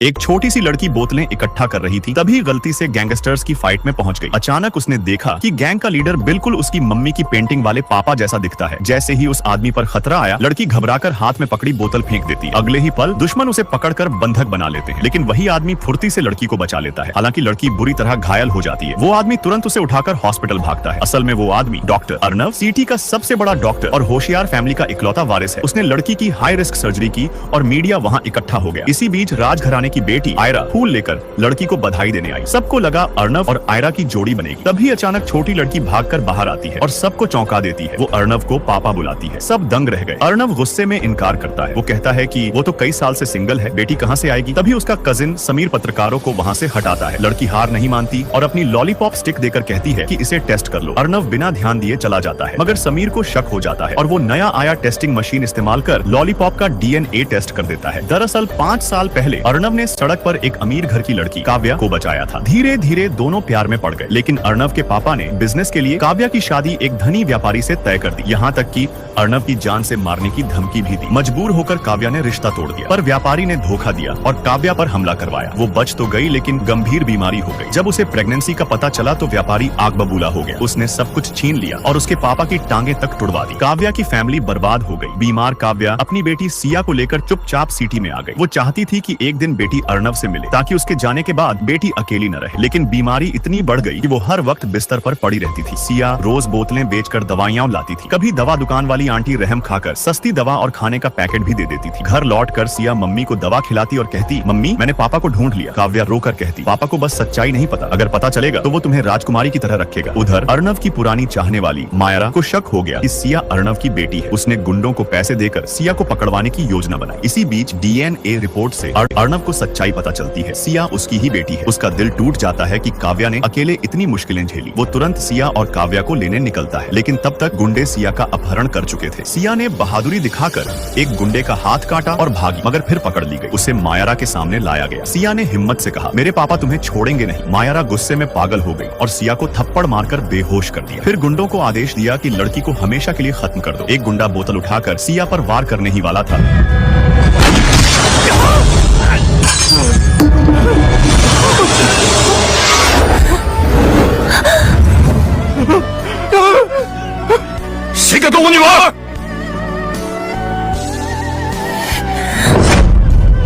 एक छोटी सी लड़की बोतलें इकट्ठा कर रही थी, तभी गलती से गैंगस्टर्स की फाइट में पहुंच गई। अचानक उसने देखा कि गैंग का लीडर बिल्कुल उसकी मम्मी की पेंटिंग वाले पापा जैसा दिखता है। जैसे ही उस आदमी पर खतरा आया, लड़की घबराकर हाथ में पकड़ी बोतल फेंक देती। अगले ही पल दुश्मन उसे पकड़कर बंधक बना लेते हैं, लेकिन वही आदमी फुर्ती से लड़की को बचा लेता है। हालांकि लड़की बुरी तरह घायल हो जाती है। वो आदमी तुरंत उसे उठाकर हॉस्पिटल भागता है। असल में वो आदमी डॉक्टर अर्नव, सिटी का सबसे बड़ा डॉक्टर और होशियार फैमिली का इकलौता वारिस है। उसने लड़की की हाई रिस्क सर्जरी की और मीडिया वहाँ इकट्ठा हो गया। इसी बीच राजघराने की बेटी आयरा फूल लेकर लड़की को बधाई देने आई। सबको लगा अर्नव और आयरा की जोड़ी बनेगी। तभी अचानक छोटी लड़की भागकर बाहर आती है और सबको चौंका देती है। वो अर्नव को पापा बुलाती है। सब दंग रह गए। अर्नव गुस्से में इनकार करता है। वो कहता है कि वो तो कई साल से सिंगल है, बेटी कहाँ से आएगी। तभी उसका कजिन समीर पत्रकारों को वहाँ से हटाता है। लड़की हार नहीं मानती और अपनी लॉलीपॉप स्टिक देकर कहती है कि इसे टेस्ट कर लो। अर्नव बिना ध्यान दिए चला जाता है, मगर समीर को शक हो जाता है और वो नया आया टेस्टिंग मशीन इस्तेमाल कर लॉलीपॉप का DNA टेस्ट कर देता है। दरअसल 5 साल पहले अर्नव ने सड़क पर एक अमीर घर की लड़की काव्या को बचाया था। धीरे धीरे दोनों प्यार में पड़ गए, लेकिन अर्नव के पापा ने बिजनेस के लिए काव्या की शादी एक धनी व्यापारी से तय कर दी। यहाँ तक कि अर्नव की जान से मारने की धमकी भी दी। मजबूर होकर काव्या ने रिश्ता तोड़ दिया, पर व्यापारी ने धोखा दिया और काव्या पर हमला करवाया। वो बच तो गई, लेकिन गंभीर बीमारी हो गई। जब उसे प्रेगनेंसी का पता चला तो व्यापारी आग बबूला हो गया। उसने सब कुछ छीन लिया और उसके पापा की टांगे तक तुड़वा दी। काव्या की फैमिली बर्बाद हो गई। बीमार काव्या अपनी बेटी सिया को लेकर चुपचाप सिटी में आ गई। वो चाहती थी कि एक दिन बेटी अर्नव से मिले, ताकि उसके जाने के बाद बेटी अकेली न रहे। लेकिन बीमारी इतनी बढ़ गई कि वो हर वक्त बिस्तर पर पड़ी रहती थी। सिया रोज बोतलें बेचकर दवाइयां लाती थी। कभी दवा दुकान वाली आंटी रहम खाकर सस्ती दवा और खाने का पैकेट भी दे देती थी। घर लौटकर सिया मम्मी को दवा खिलाती और कहती, मम्मी मैंने पापा को ढूंढ लिया। काव्या रोकर कहती, पापा को बस सच्चाई नहीं पता, अगर पता चलेगा तो वो तुम्हें राजकुमारी की तरह रखेगा। उधर अर्नव की पुरानी चाहने वाली मायरा को शक हो गया कि सिया अर्नव की बेटी है। उसने गुंडों को पैसे देकर सिया को पकड़वाने की योजना बनाई। इसी बीच DNA रिपोर्ट से अर्नव को सच्चाई पता चलती है। सिया उसकी ही बेटी है। उसका दिल टूट जाता है कि काव्या ने अकेले इतनी मुश्किलें झेली। वो तुरंत सिया और काव्या को लेने निकलता है, लेकिन तब तक गुंडे सिया का अपहरण कर चुके थे। सिया ने बहादुरी दिखाकर एक गुंडे का हाथ काटा और भागी, मगर फिर पकड़ ली गई। उसे मायरा के सामने लाया गया। सिया ने हिम्मत से कहा, मेरे पापा तुम्हें छोड़ेंगे नहीं। मायरा गुस्से में पागल हो गई और सिया को थप्पड़ मारकर बेहोश कर दिया। फिर गुंडों को आदेश दिया कि लड़की को हमेशा के लिए खत्म कर दो। एक गुंडा बोतल उठाकर सिया पर वार करने ही वाला था।